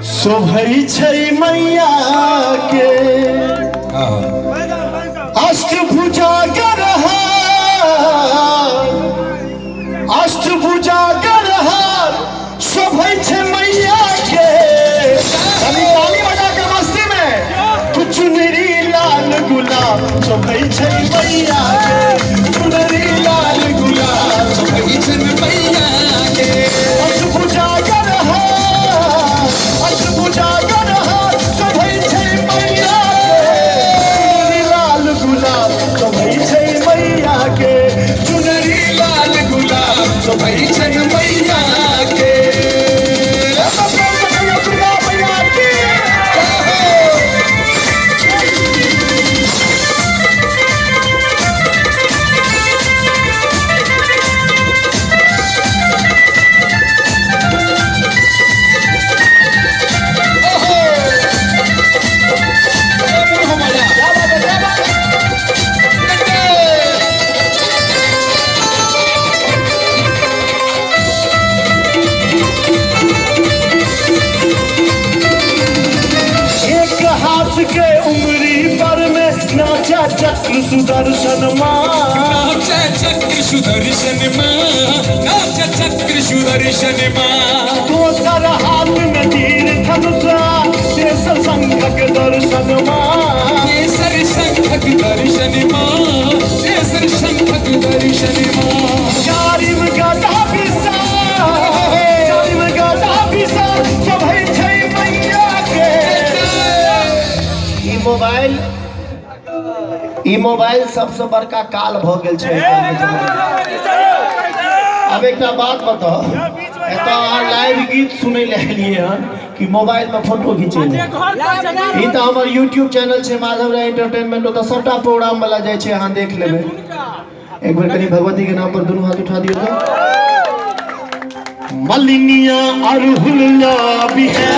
शोभै छै मैया के अष्टभुजा गरहार शोभै छै मैया के। अभी ताली बजा के मस्ती में तू चुनरी लाल गुलाब शोभै छै मैया के। चुनरी लाल गुलाब शोभै छै मैया के। अष्टभुजा गरहार शोभै छै मैया के। चुनरी लाल गुलाब शोभै छै मैया के। चुनरी लाल गुलाब शोभै छै मैया के। के उमरी पर में नाचा चक्र सुदर्शन माँ। नाचा चक्र सुदर्शन माँ। नाचा चक्र सुदर्शन माँ। दोसर हाथ में तीर धनुषा केसर शंखक दर्शन माँ। केसर शंखक दर्शन माँ। केसर शंखक दर्शन माँ। चारिम गदा विशाल शोभै छै मैया के। ई मोबाइल सबसे बड़का काल भ गेल छै। अब एक बात बताओ, अहाँ लाइव गीत सुनै ले एलिए हन कि मोबाइल में फोटो खींचे ले? ई तो हमार यूट्यूब चैनल छै माधव राय एंटरटेनमेंट, तो सबटा प्रोग्राम वाला जाय छै, अहाँ देख लेबै। एक बार कनी भगवती के नाम पर दोनों हाथ उठा दियो तो। मलिनिया अरहुल भी है।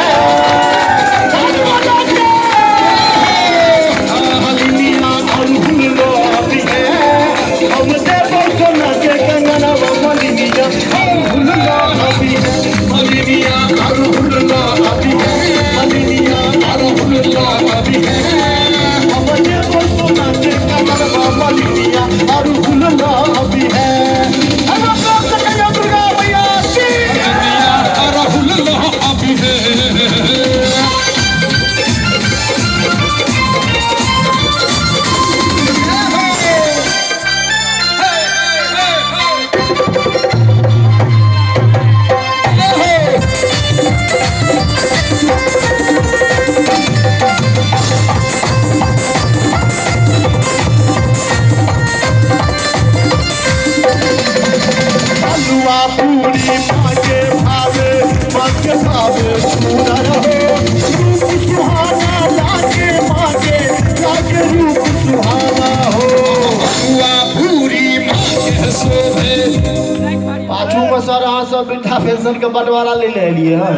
सर अहाँ सब वृद्धा पेंशन के बंटवारा ले लिए हैं।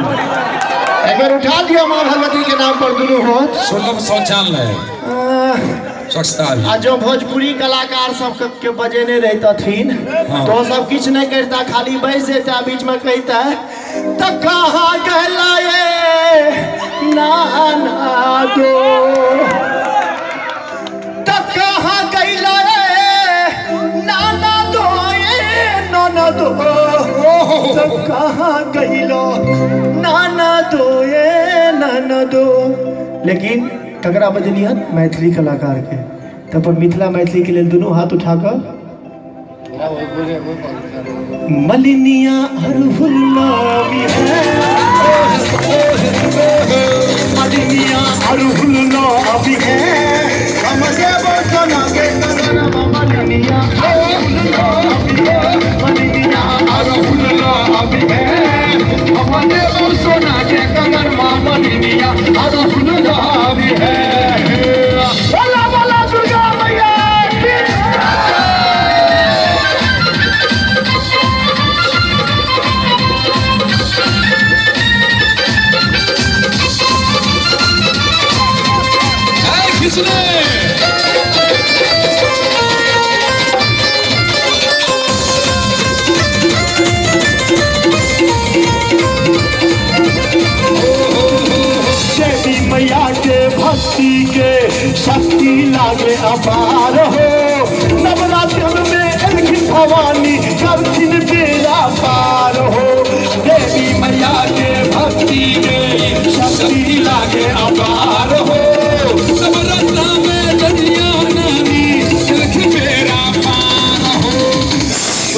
एक बार उठा दिया माँ भगवती के नाम पर दोनों हाथ। सुलभ शौचालय स्वच्छता। जो भोजपुरी कलाकार सब के बजेने रहतथिन तो सब कुछ नहीं करता, खाली बैठ जाता बीच में कहता तो कहाँ गला ये नाना दो, तो कहाँ गला ये नाना दो, ये नाना दो, तो कहाँ गईलो नाना दो, ये नाना दो। लेकिन ककरा बजलियन मैथिली कलाकार के, तब पर मिथिला मैथिली के लिए दोनों हाथ उठाकर मलिनिया अरहुल भी है। मलिनिया अरहुल भी है। हम देव सोना के मलिनिया मलिनिया अरहुल भी है। हम देव सोना के कमर मलिनिया अरहुल भी है। बोला बोला दुर्गा मैया की। लागे अपार हो नवरात्र में अलखी भवानी करथिन बेड़ा पार हो देवी मैया के भक्ति में शक्ति लागे अपार